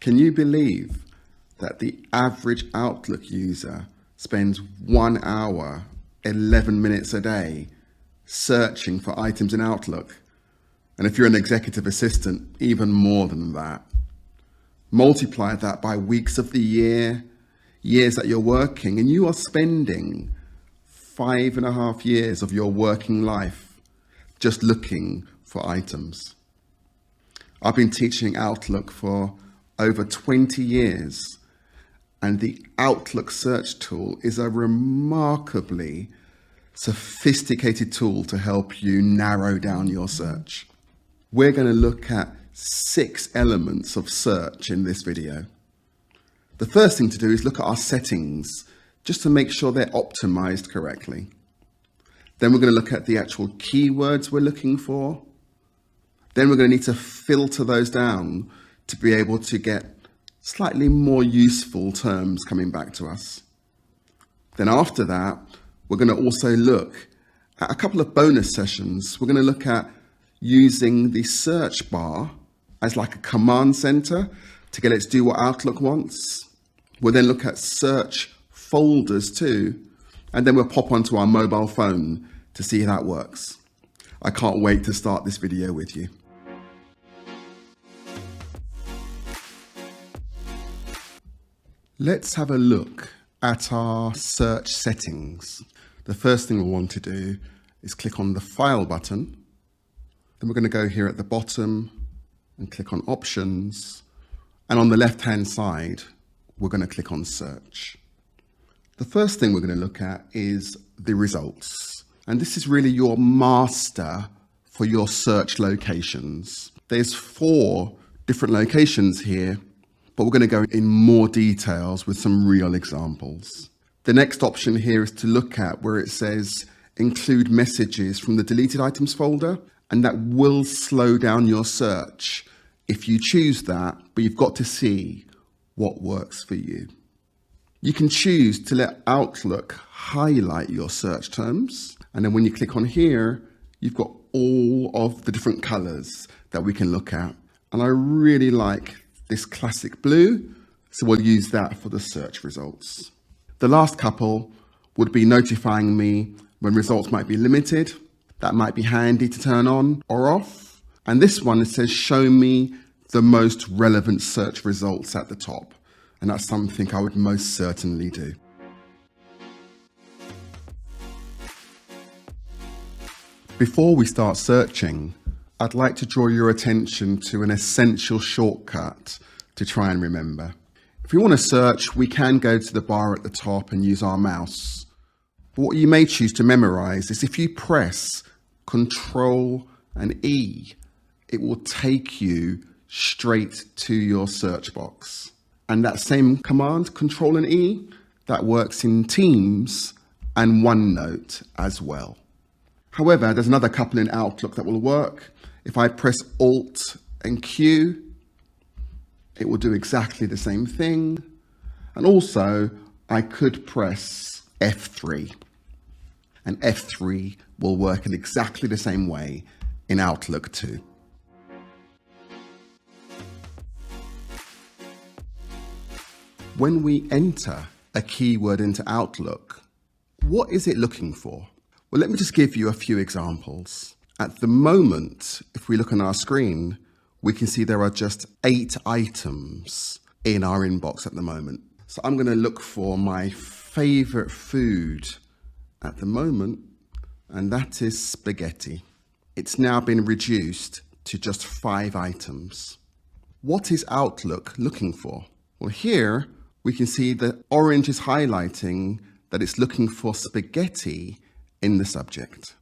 Can you believe that the average Outlook user spends 1 hour, 11 minutes a day searching for items in Outlook? And if you're an executive assistant, even more than that. Multiply that by weeks of the year, years that you're working, and you are spending 5.5 years of your working life just looking for items. I've been teaching Outlook for over 20 years, and the Outlook search tool is a remarkably sophisticated tool to help you narrow down your search. We're going to look at 6 elements of search in this video. The first thing to do is look at our settings, just to make sure they're optimized correctly. Then we're going to look at the actual keywords we're looking for. Then we're going to need to filter those down to be able to get slightly more useful terms coming back to us. Then after that, we're going to also look at a couple of bonus sessions. We're going to look at using the search bar as like a command center to get it to do what Outlook wants. We'll then look at search folders too, and then we'll pop onto our mobile phone to see how that works. I can't wait to start this video with you. Let's have a look at our search settings. The first thing we'll want to do is click on the File button. Then we're going to go here at the bottom and click on Options. And on the left-hand side, we're going to click on Search. The first thing we're going to look at is the results. And this is really your master for your search locations. There's 4 different locations here, but we're going to go in more details with some real examples. The next option here is to look at where it says include messages from the deleted items folder, and that will slow down your search if you choose that, but you've got to see what works for you. You can choose to let Outlook highlight your search terms, and then when you click on here, you've got all of the different colors that we can look at. And I really like this classic blue, so we'll use that for the search results. The last couple would be notifying me when results might be limited. That might be handy to turn on or off. And this one, it says show me the most relevant search results at the top. And that's something I would most certainly do. Before we start searching, I'd like to draw your attention to an essential shortcut to try and remember. If we want to search, we can go to the bar at the top and use our mouse. But what you may choose to memorize is if you press Control and E, it will take you straight to your search box. And that same command, Control and E, that works in Teams and OneNote as well. However, there's another couple in Outlook that will work. If I press Alt and Q, it will do exactly the same thing. And also, I could press F3. And F3 will work in exactly the same way in Outlook too. When we enter a keyword into Outlook, what is it looking for? Well, let me just give you a few examples. At the moment, if we look on our screen, we can see there are just 8 items in our inbox at the moment. So I'm going to look for my favorite food at the moment, and that is spaghetti. It's now been reduced to just 5 items. What is Outlook looking for? Well, here we can see that orange is highlighting that it's looking for spaghetti in the subject.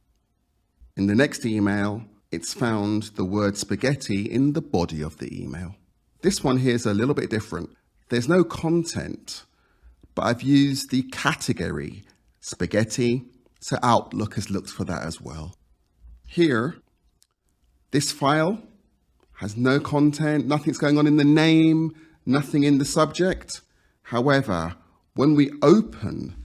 In the next email, it's found the word spaghetti in the body of the email. This one here is a little bit different. There's no content, but I've used the category spaghetti, so Outlook has looked for that as well. Here, this file has no content, nothing's going on in the name, nothing in the subject. However, when we open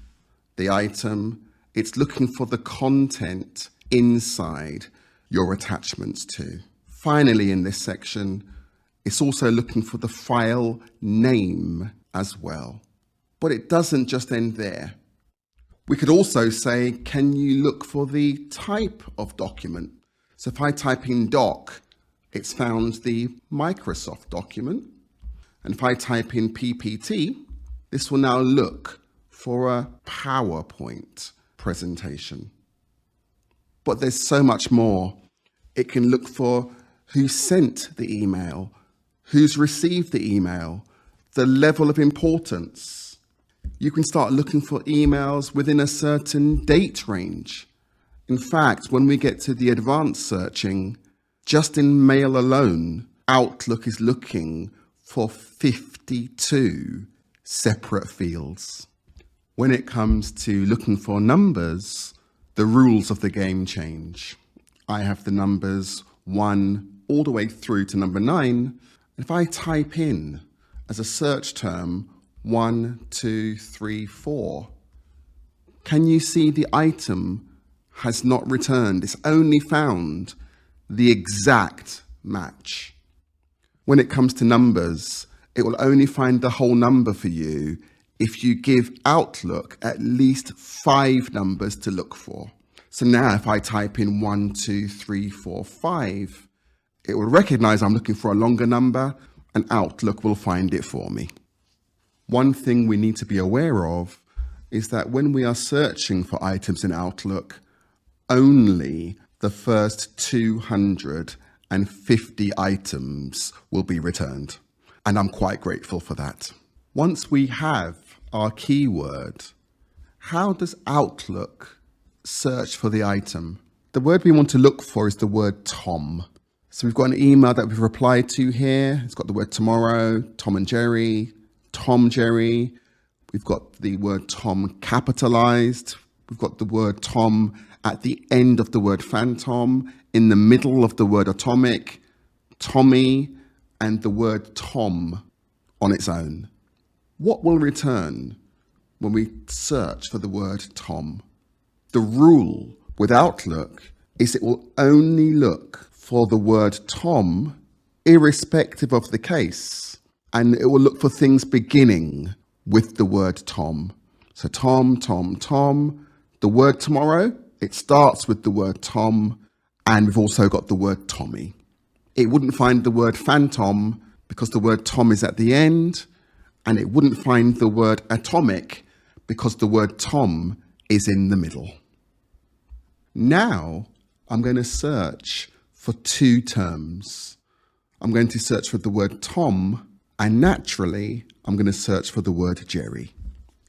the item, it's looking for the content inside your attachments too. Finally, in this section, It's also looking for the file name as well. But it doesn't just end there. We could also say, can you look for the type of document? So if I type in doc, it's found the Microsoft document. And if I type in PPT, this will now look for a PowerPoint presentation. But there's so much more. It can look for who sent the email, who's received the email, the level of importance. You can start looking for emails within a certain date range. In fact, when we get to the advanced searching, just in mail alone, Outlook is looking for 52 separate fields. When it comes to looking for numbers, the rules of the game change. I have the numbers 1 all the way through to number 9. If I type in as a search term 1, 2, 3, 4, can you see the item has not returned? It's only found the exact match. When it comes to numbers, it will only find the whole number for you if you give Outlook at least 5 numbers to look for. So now if I type in 1, 2, 3, 4, 5, it will recognize I'm looking for a longer number and Outlook will find it for me. One thing we need to be aware of is that when we are searching for items in Outlook, only the first 250 items will be returned. And I'm quite grateful for that. Once we have our keyword, how does Outlook search for the item? The word we want to look for is the word Tom. So we've got an email that we've replied to here. It's got the word tomorrow, Tom and Jerry, Tom, Jerry. We've got the word Tom capitalized. We've got the word Tom at the end of the word phantom, in the middle of the word atomic, Tommy, and the word Tom on its own. What will return when we search for the word Tom? The rule with Outlook is it will only look for the word Tom irrespective of the case, and it will look for things beginning with the word Tom. So Tom, Tom, Tom. The word tomorrow, it starts with the word Tom, and we've also got the word Tommy. It wouldn't find the word phantom because the word Tom is at the end, and it wouldn't find the word atomic because the word Tom is in the middle. Now, I'm going to search for 2 terms. I'm going to search for the word Tom, and naturally, I'm going to search for the word Jerry.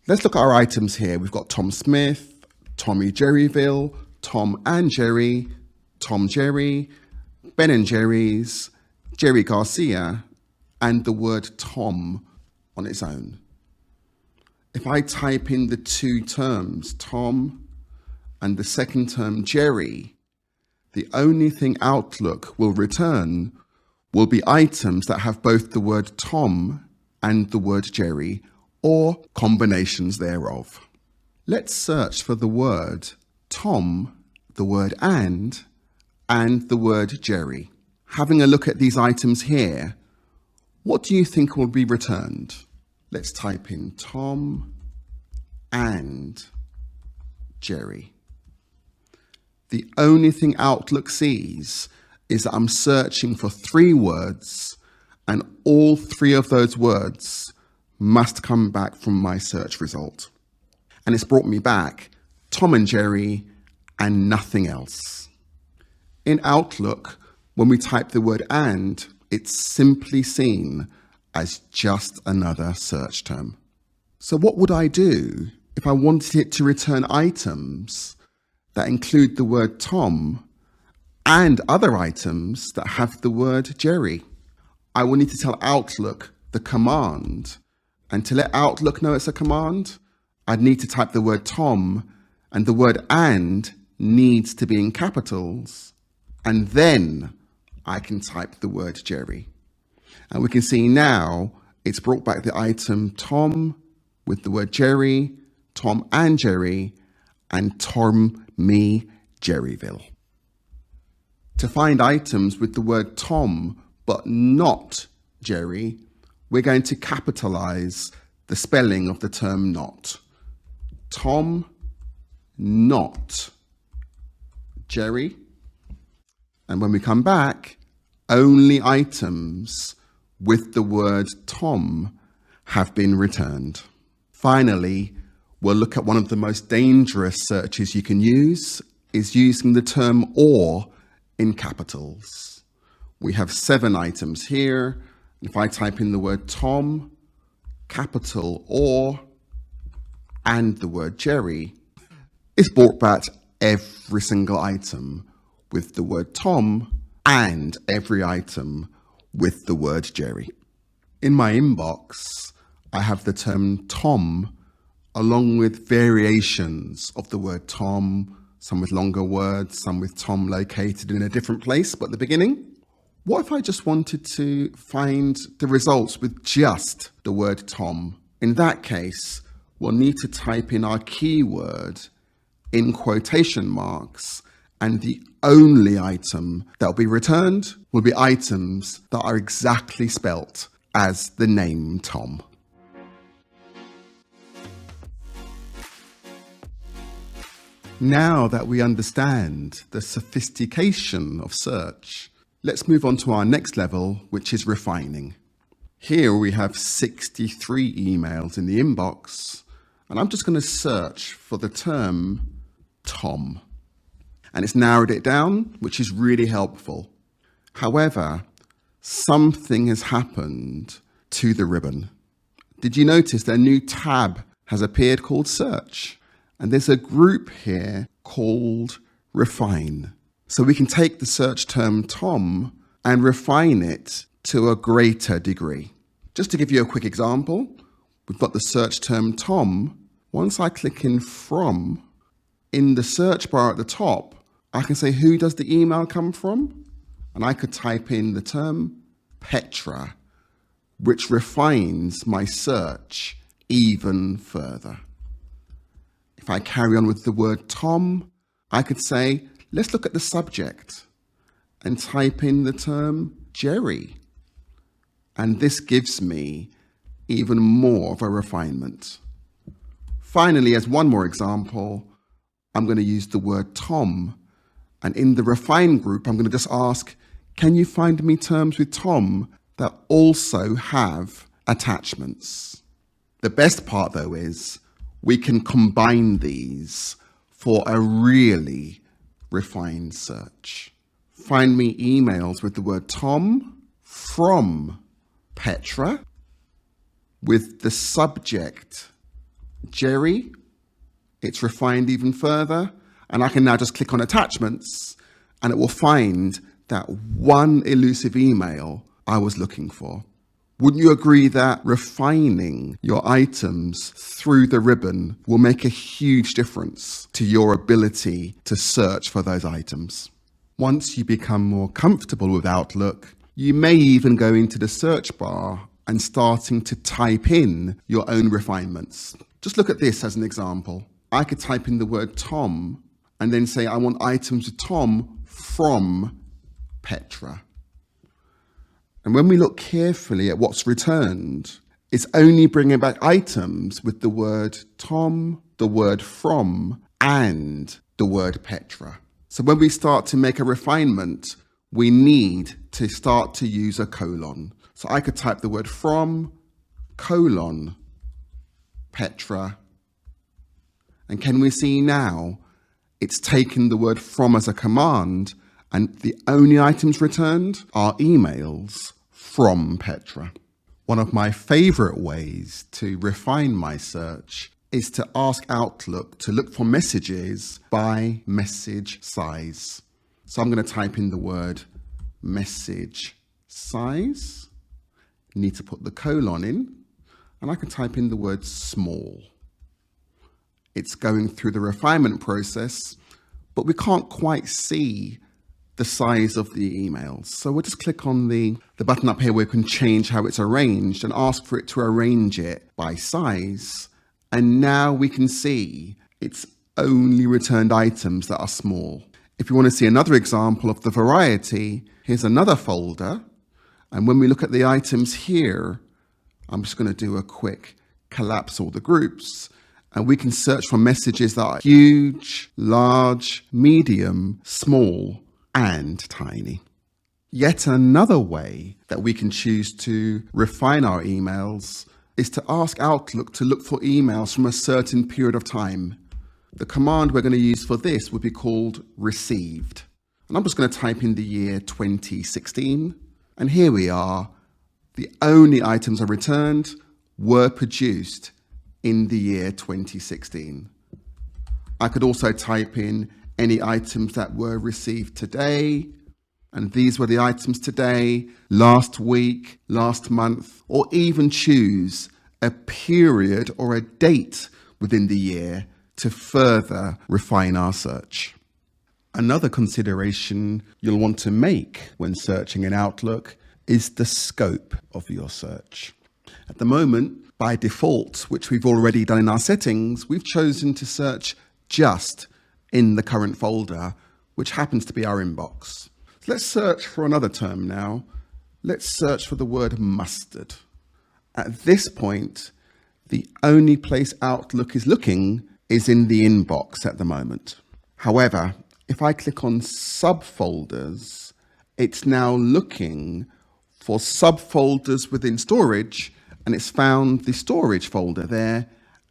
Let's look at our items here. We've got Tom Smith, Tommy Jerryville, Tom and Jerry, Tom Jerry, Ben and Jerry's, Jerry Garcia, and the word Tom on its own. If I type in the 2 terms, Tom and the second term, Jerry, the only thing Outlook will return will be items that have both the word Tom and the word Jerry, or combinations thereof. Let's search for the word Tom, the word and the word Jerry. Having a look at these items here, what do you think will be returned? Let's type in Tom and Jerry. The only thing Outlook sees is that I'm searching for 3 words, and all 3 of those words must come back from my search result. And it's brought me back Tom and Jerry and nothing else. In Outlook, when we type the word and, it's simply seen as just another search term. So what would I do if I wanted it to return items that include the word Tom and other items that have the word Jerry? I will need to tell Outlook the command, and to let Outlook know it's a command, I'd need to type the word Tom, and the word and needs to be in capitals, and then I can type the word Jerry. And we can see now it's brought back the item Tom with the word Jerry, Tom and Jerry, and Tom, me, Jerryville. To find items with the word Tom but not Jerry, we're going to capitalize the spelling of the term not. Tom, not Jerry. And when we come back, only items with the word Tom have been returned. Finally, we'll look at one of the most dangerous searches you can use, is using the term or in capitals. We have 7 items here. If I type in the word Tom, capital or, and the word Jerry, it's brought back every single item with the word Tom and every item with the word Jerry. In my inbox, I have the term Tom along with variations of the word Tom, some with longer words, some with Tom located in a different place but at the beginning. What if I just wanted to find the results with just the word Tom? In that case, we'll need to type in our keyword in quotation marks, and the only item that will be returned will be items that are exactly spelt as the name Tom. Now that we understand the sophistication of search, let's move on to our next level, which is refining. Here we have 63 emails in the inbox, and I'm just going to search for the term Tom. And it's narrowed it down, which is really helpful. However, something has happened to the ribbon. Did you notice that a new tab has appeared called Search? And there's a group here called Refine. So we can take the search term Tom and refine it to a greater degree. Just to give you a quick example, we've got the search term Tom. Once I click in from, in the search bar at the top, I can say, who does the email come from? And I could type in the term Petra, which refines my search even further. If I carry on with the word Tom, I could say, let's look at the subject and type in the term Jerry. And this gives me even more of a refinement. Finally, as one more example, I'm going to use the word Tom. And in the refine group, I'm going to just ask, can you find me terms with Tom that also have attachments? The best part, though, is we can combine these for a really refined search. Find me emails with the word Tom from Petra with the subject Jerry. It's refined even further, and I can now just click on attachments and it will find that one elusive email I was looking for. Wouldn't you agree that refining your items through the ribbon will make a huge difference to your ability to search for those items? Once you become more comfortable with Outlook, you may even go into the search bar and starting to type in your own refinements. Just look at this as an example. I could type in the word Tom and then say I want items with Tom from Petra. And when we look carefully at what's returned, it's only bringing back items with the word Tom, the word from, and the word Petra. So when we start to make a refinement, we need to start to use a colon. So I could type the word from, colon, Petra. And can we see now it's taken the word from as a command, and the only items returned are emails from Petra. One of my favorite ways to refine my search is to ask Outlook to look for messages by message size. So I'm going to type in the word message size, need to put the colon in, and I can type in the word small. It's going through the refinement process, but we can't quite see the size of the emails. So we'll just click on the button up here where we can change how it's arranged and ask for it to arrange it by size. And now we can see it's only returned items that are small. If you want to see another example of the variety, here's another folder. And when we look at the items here, I'm just going to do a quick collapse all the groups, and we can search for messages that are huge, large, medium, small, and tiny. Yet another way that we can choose to refine our emails is to ask Outlook to look for emails from a certain period of time. The command we're going to use for this would be called received. And I'm just going to type in the year 2016. And here we are. The only items I returned were produced in the year 2016. I could also type in any items that were received today. And these were the items today, last week, last month, or even choose a period or a date within the year to further refine our search. Another consideration you'll want to make when searching in Outlook is the scope of your search. At the moment, by default, which we've already done in our settings, we've chosen to search just in the current folder, which happens to be our inbox. So let's search for another term now. Let's search for the word mustard. At this point, the only place Outlook is looking is in the inbox at the moment. However, if I click on subfolders, it's now looking for subfolders within storage, and it's found the storage folder there,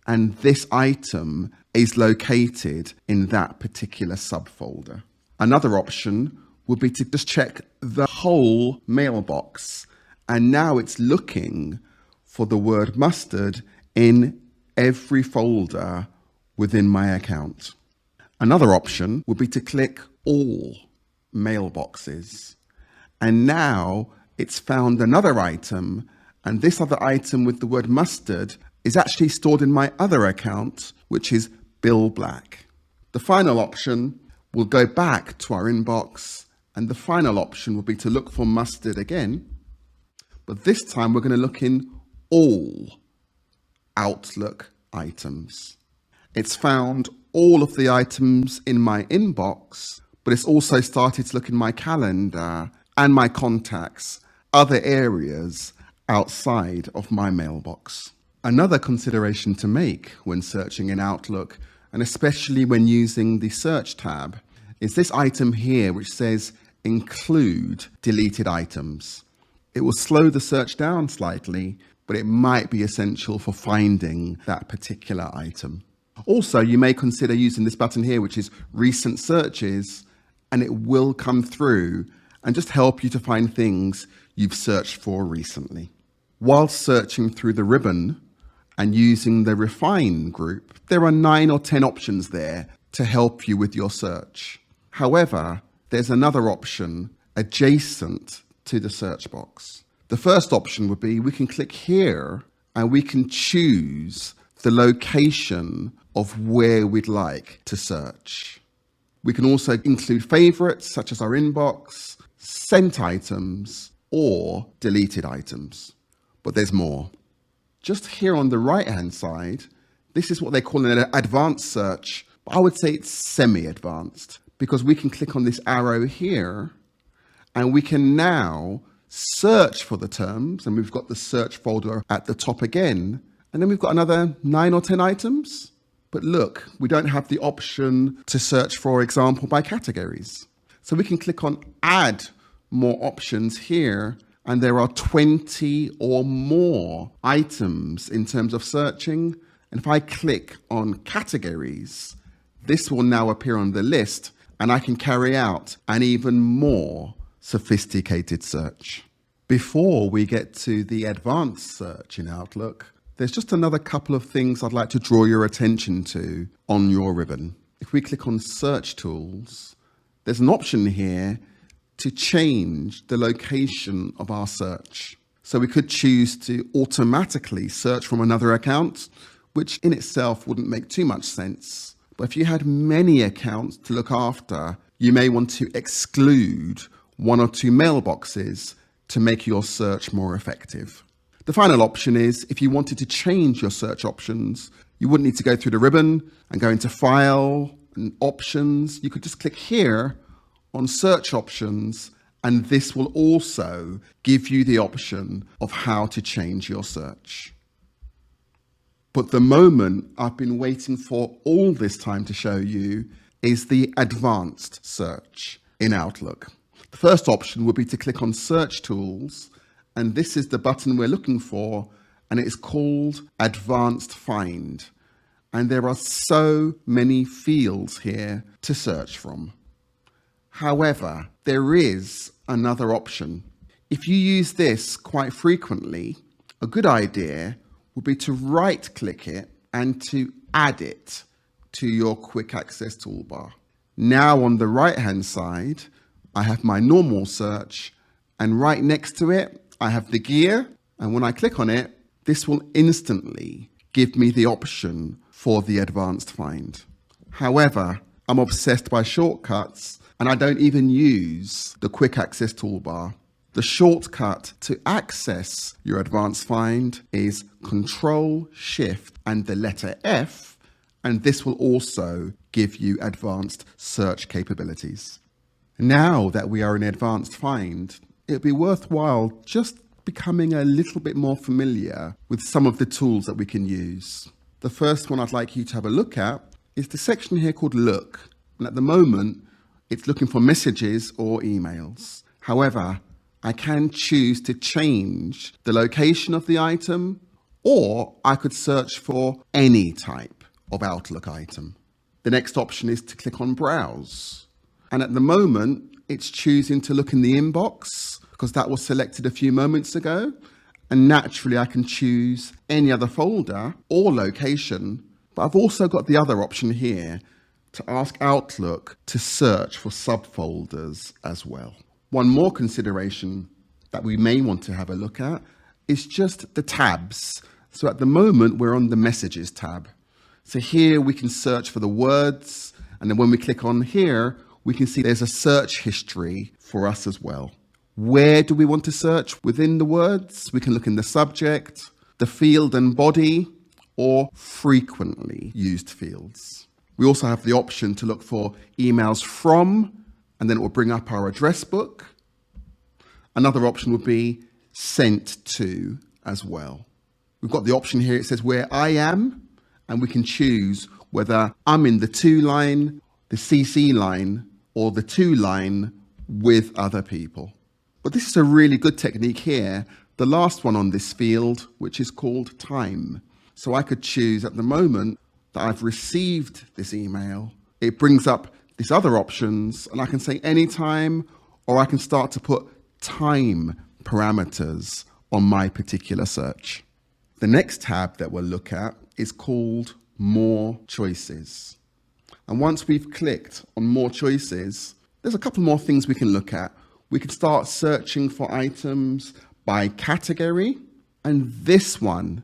and this item is located in that particular subfolder. Another option would be to just check the whole mailbox, and now it's looking for the word mustard in every folder within my account. Another option would be to click all mailboxes, and now it's found another item, and this other item with the word mustard is actually stored in my other account, which is Bill Black. The final option will go back to our inbox, and the final option will be to look for mustard again, but this time we're going to look in all Outlook items. It's found all of the items in my inbox, but it's also started to look in my calendar and my contacts, other areas outside of my mailbox. Another consideration to make when searching in Outlook, and especially when using the search tab, is this item here which says include deleted items. It will slow the search down slightly, but it might be essential for finding that particular item. Also, you may consider using this button here, which is recent searches, and it will come through and just help you to find things you've searched for recently. While searching through the ribbon and using the refine group, there are 9 or 10 options there to help you with your search. However, there's another option adjacent to the search box. The first option would be we can click here and we can choose the location of where we'd like to search. We can also include favorites such as our inbox, sent items, or deleted items. But there's more. Just here on the right-hand side, this is what they call an advanced search, but I would say it's semi-advanced because we can click on this arrow here and we can now search for the terms, and we've got the search folder at the top again, and then we've got another 9 or 10 items. But look, we don't have the option to search, for example, by categories. So we can click on add more options here, and there are 20 or more items in terms of searching. And if I click on categories, this will now appear on the list, and I can carry out an even more sophisticated search. Before we get to the advanced search in Outlook, there's just another couple of things I'd like to draw your attention to on your ribbon. If we click on Search Tools, there's an option here to change the location of our search. So we could choose to automatically search from another account, which in itself wouldn't make too much sense. But if you had many accounts to look after, you may want to exclude 1 or 2 mailboxes to make your search more effective. The final option is if you wanted to change your search options, you wouldn't need to go through the ribbon and go into File and Options. You could just click here on Search Options, And this will also give you the option of how to change your search. But the moment I've been waiting for all this time to show you is the advanced search in Outlook. The first option would be to click on Search Tools, and this is the button we're looking for, and it is called Advanced Find. And there are so many fields here to search from. However, there is another option. If you use this quite frequently, a good idea would be to right-click it and to add it to your quick access toolbar. Now on the right-hand side, I have my normal search, and right next to it, I have the gear, and when I click on it, this will instantly give me the option for the advanced find. However, I'm obsessed by shortcuts, and I don't even use the quick access toolbar. The shortcut to access your advanced find is Control, Shift, and the letter F, and this will also give you advanced search capabilities. Now that we are in advanced find, it'd be worthwhile just becoming a little bit more familiar with some of the tools that we can use. The first one I'd like you to have a look at is the section here called Look. And at the moment, it's looking for messages or emails. However, I can choose to change the location of the item, or I could search for any type of Outlook item. The next option is to click on Browse. And at the moment, it's choosing to look in the inbox because that was selected a few moments ago. And naturally, I can choose any other folder or location. But I've also got the other option here to ask Outlook to search for subfolders as well. One more consideration that we may want to have a look at is just the tabs. So at the moment, we're on the Messages tab. So here we can search for the words. And then when we click on here, we can see there's a search history for us as well. Where do we want to search within the words? We can look in the subject, the field and body, or frequently used fields. We also have the option to look for emails from, and then it will bring up our address book. Another option would be sent to as well. We've got the option here, it says where I am, and we can choose whether I'm in the to line, the CC line, or the to line with other people. But this is a really good technique here, the last one on this field, which is called time. So I could choose at the moment that I've received this email. It brings up these other options, and I can say anytime, or I can start to put time parameters on my particular search. The next tab that we'll look at is called More Choices. And once we've clicked on More Choices, there's a couple more things we can look at. We can start searching for items by category. And this one,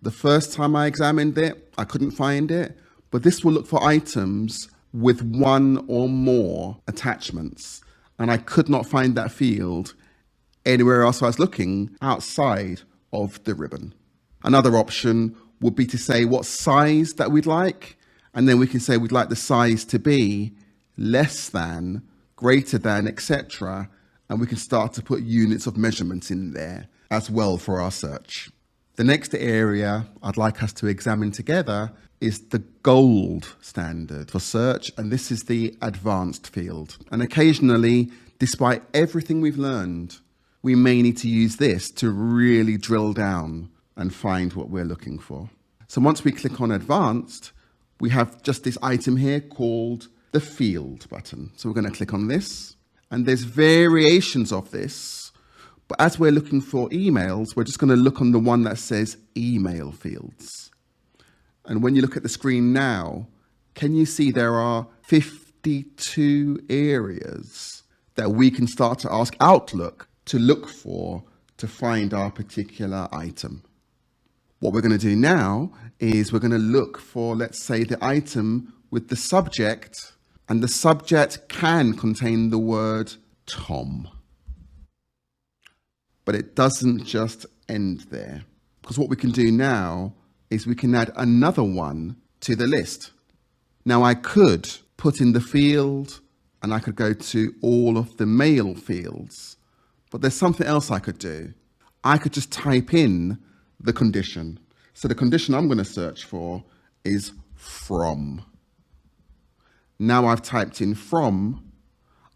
the first time I examined it, I couldn't find it. But this will look for items with one or more attachments. And I could not find that field anywhere else I was looking outside of the ribbon. Another option would be to say what size that we'd like. And then we can say we'd like the size to be less than, greater than, etc. And we can start to put units of measurements in there as well for our search. The next area I'd like us to examine together is the gold standard for search, and this is the advanced field. And occasionally, despite everything we've learned, we may need to use this to really drill down and find what we're looking for. So once we click on advanced, we have just this item here called the field button. So we're going to click on this, and there's variations of this. But as we're looking for emails, we're just going to look on the one that says email fields. And when you look at the screen now, can you see there are 52 areas that we can start to ask Outlook to look for to find our particular item? What we're going to do now is we're going to look for, let's say, the item with the subject, and the subject can contain the word Tom. But it doesn't just end there, because what we can do now is we can add another one to the list. Now I could put in the field and I could go to all of the mail fields. But there's something else I could do. I could just type in the condition. So the condition I'm going to search for is from. Now I've typed in from,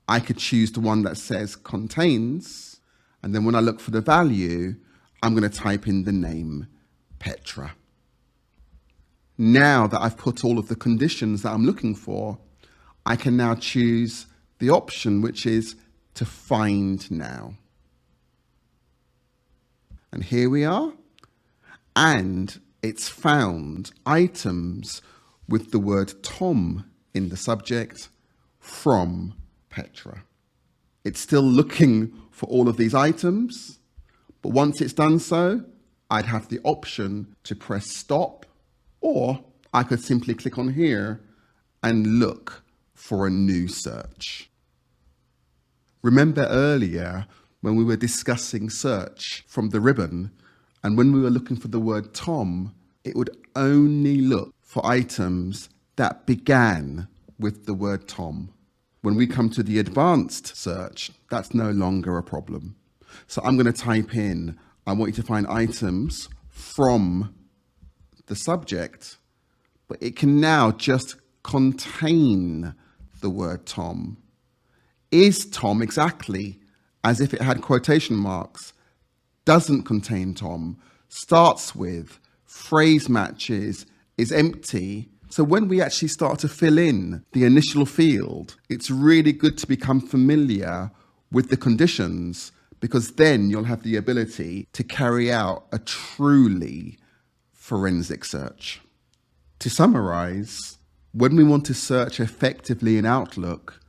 I could choose the one that says contains, and then when I look for the value, I'm going to type in the name Petra. Now that I've put all of the conditions that I'm looking for, I can now choose the option which is to find now. And here we are. And it's found items with the word Tom in the subject from Petra. It's still looking for all of these items, but once it's done so, I'd have the option to press stop, or I could simply click on here and look for a new search. Remember earlier when we were discussing search from the ribbon, and when we were looking for the word Tom, it would only look for items that began with the word Tom. When we come to the advanced search, that's no longer a problem. So I'm going to type in, I want you to find items from the subject, but it can now just contain the word Tom. Is Tom exactly as if it had quotation marks? Doesn't contain Tom, starts with, phrase matches, is empty. So when we actually start to fill in the initial field, it's really good to become familiar with the conditions, because then you'll have the ability to carry out a truly forensic search. To summarize, when we want to search effectively in Outlook,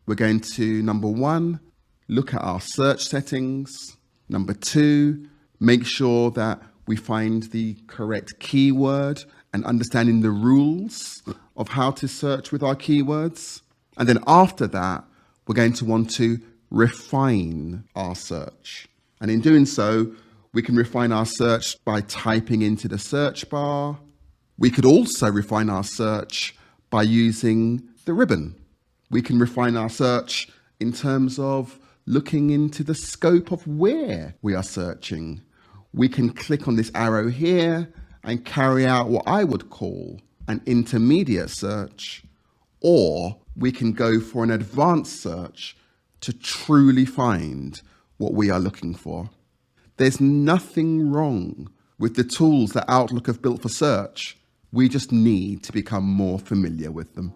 we're going to, number one, look at our search settings. Number two, make sure that we find the correct keyword and understanding the rules of how to search with our keywords. And then after that, we're going to want to refine our search. And in doing so, we can refine our search by typing into the search bar. We could also refine our search by using the ribbon. We can refine our search in terms of looking into the scope of where we are searching. We can click on this arrow here and carry out what I would call an intermediate search, or we can go for an advanced search to truly find what we are looking for. There's nothing wrong with the tools that Outlook have built for search. We just need to become more familiar with them.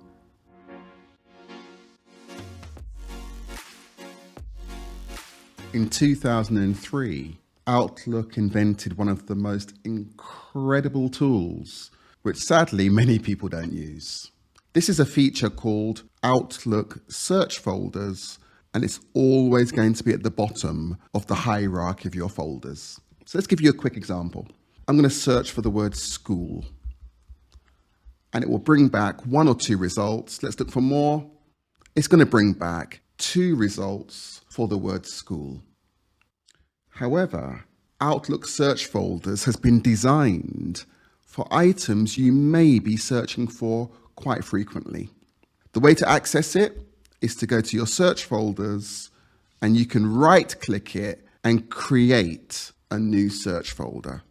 In 2003, Outlook invented one of the most incredible tools, which sadly many people don't use. This is a feature called Outlook Search Folders, and it's always going to be at the bottom of the hierarchy of your folders. So let's give you a quick example. I'm going to search for the word school, and it will bring back one or two results. Let's look for more. It's going to bring back 2 results for the word school. However, Outlook Search Folders has been designed for items you may be searching for quite frequently. The way to access it is to go to your search folders, and you can right-click it and create a new search folder.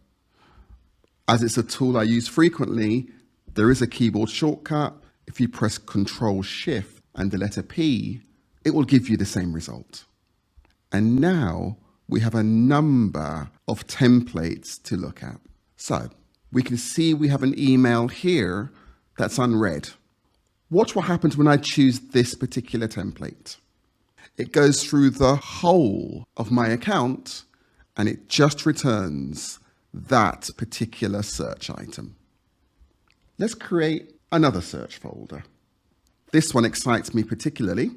As it's a tool I use frequently, there is a keyboard shortcut. If you press Control-Shift and the letter P, it will give you the same result. And now we have a number of templates to look at. So we can see we have an email here that's unread. Watch what happens when I choose this particular template. It goes through the whole of my account and it just returns that particular search item. Let's create another search folder. This one excites me particularly.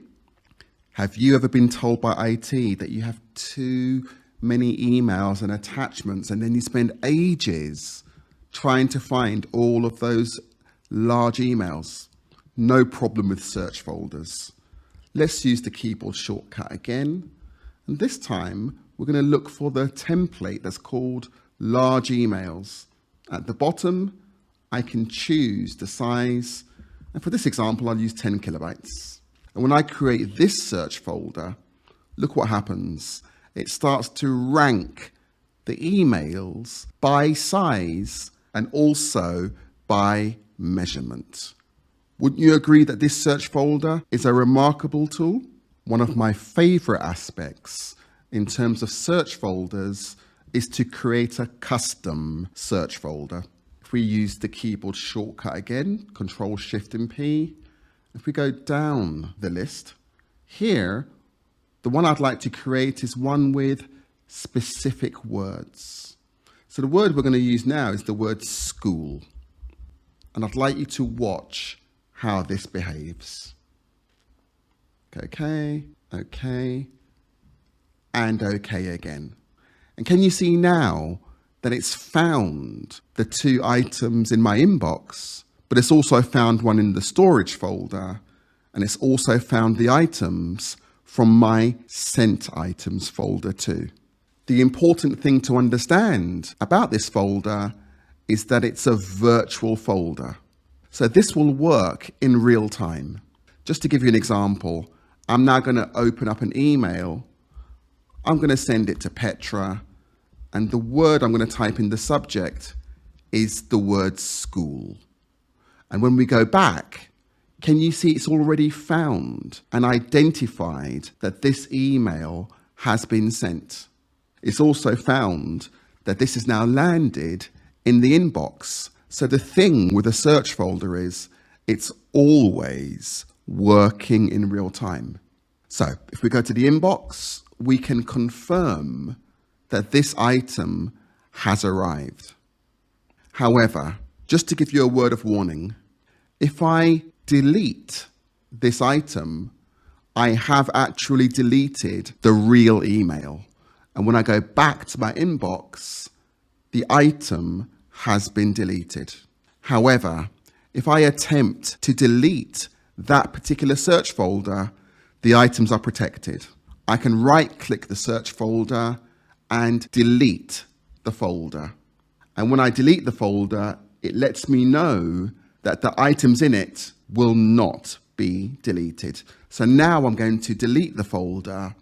Have you ever been told by IT that you have too many emails and attachments, and then you spend ages trying to find all of those large emails? No problem with search folders. Let's use the keyboard shortcut again. And this time, we're going to look for the template that's called large emails. At the bottom, I can choose the size. And for this example, I'll use 10 kilobytes. And when I create this search folder, look what happens. It starts to rank the emails by size and also by measurement. Wouldn't you agree that this search folder is a remarkable tool? One of my favorite aspects in terms of search folders is to create a custom search folder. If we use the keyboard shortcut again, Control Shift and P, if we go down the list, here, the one I'd like to create is one with specific words. So the word we're going to use now is the word school. And I'd like you to watch how this behaves. Okay, and okay again. And can you see now that it's found the 2 items in my inbox, but it's also found one in the storage folder, and it's also found the items from my sent items folder too. The important thing to understand about this folder is that it's a virtual folder. So this will work in real time. Just to give you an example, I'm now going to open up an email. I'm going to send it to Petra, and the word I'm going to type in the subject is the word school. And when we go back, can you see it's already found and identified that this email has been sent? It's also found that this has now landed in the inbox. So the thing with a search folder is it's always working in real time. So if we go to the inbox, we can confirm that this item has arrived. However, just to give you a word of warning, if I delete this item, I have actually deleted the real email. And when I go back to my inbox, the item has been deleted. However, if I attempt to delete that particular search folder, the items are protected. I can right-click the search folder and delete the folder. And when I delete the folder, it lets me know that the items in it will not be deleted. So now I'm going to delete the folder,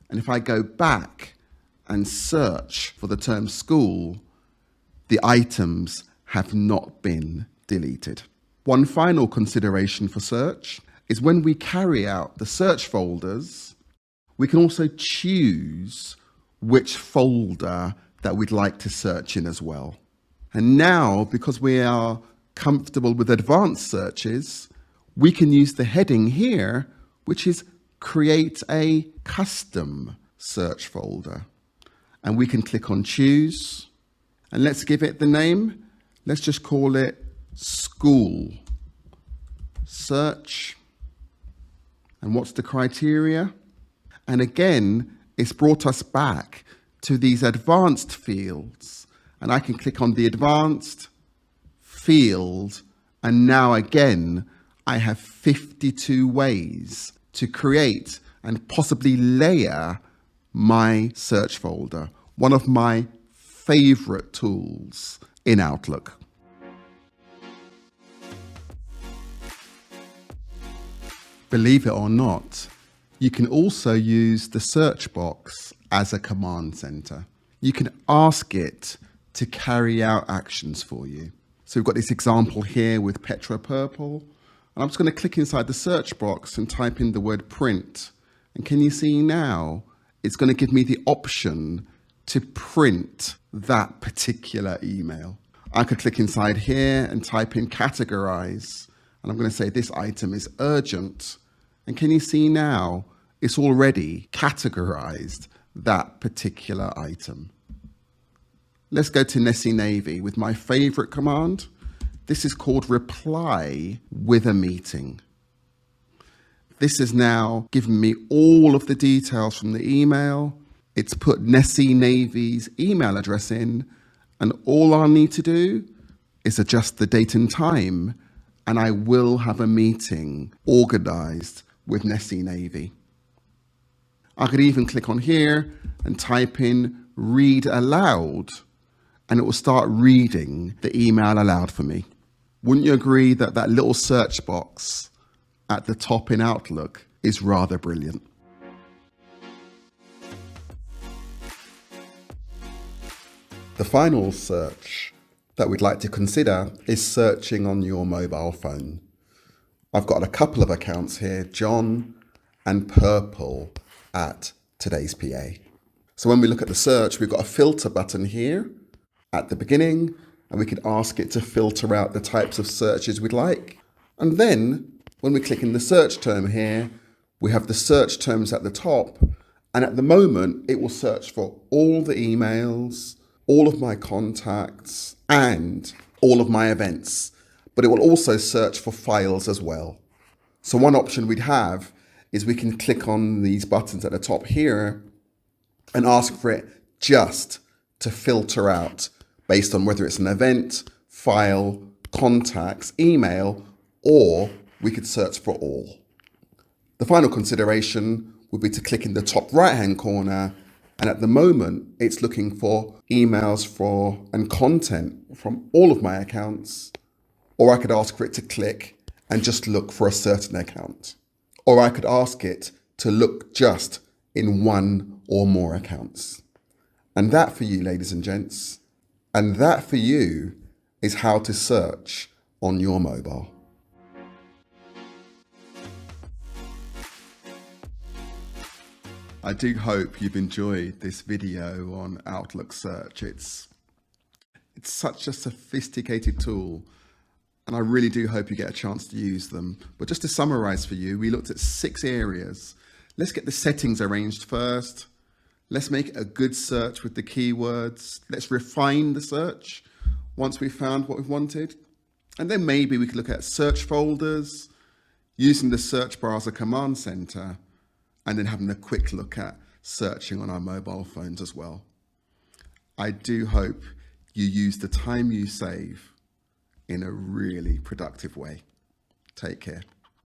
and if I go back and search for the term school, the items have not been deleted. One final consideration for search is when we carry out the search folders, we can also choose which folder that we'd like to search in as well. And now, because we are comfortable with advanced searches, we can use the heading here, which is create a custom search folder. And we can click on choose, and let's give it the name. Let's just call it school search. And what's the criteria? And again, it's brought us back to these advanced fields. And I can click on the advanced field. And now again, I have 52 ways to create and possibly layer my search folder, one of my favorite tools in Outlook. Believe it or not, you can also use the search box as a command center. You can ask it to carry out actions for you. So we've got this example here with Petra Purple. And I'm just going to click inside the search box and type in the word print. And can you see now, it's going to give me the option to print that particular email. I could click inside here and type in categorize. And I'm going to say this item is urgent. And can you see now, it's already categorized that particular item. Let's go to Nessie Navy with my favorite command. This is called reply with a meeting. This has now given me all of the details from the email. It's put Nessie Navy's email address in, and all I'll need to do is adjust the date and time, and I will have a meeting organized with Nessie Navy. I could even click on here and type in read aloud, and it will start reading the email aloud for me. Wouldn't you agree that that little search box at the top in Outlook is rather brilliant. The final search that we'd like to consider is searching on your mobile phone. I've got a couple of accounts here, John and Purple at Today's PA. So when we look at the search, we've got a filter button here at the beginning, and we could ask it to filter out the types of searches we'd like. And then when we click in the search term here, we have the search terms at the top. And at the moment, it will search for all the emails, all of my contacts, and all of my events. But it will also search for files as well. So one option we'd have is we can click on these buttons at the top here and ask for it just to filter out based on whether it's an event, file, contacts, email, or we could search for all. The final consideration would be to click in the top right-hand corner, and at the moment, it's looking for emails and content from all of my accounts, or I could ask for it to click and just look for a certain account. Or I could ask it to look just in one or more accounts. And that for you, ladies and gents, and that for you is how to search on your mobile. I do hope you've enjoyed this video on Outlook Search. It's such a sophisticated tool, and I really do hope you get a chance to use them. But just to summarize for you, we looked at 6 areas. Let's get the settings arranged first. Let's make a good search with the keywords. Let's refine the search once we've found what we've wanted. And then maybe we could look at search folders, using the search bar as a command center, and then having a quick look at searching on our mobile phones as well. I do hope you use the time you save in a really productive way. Take care.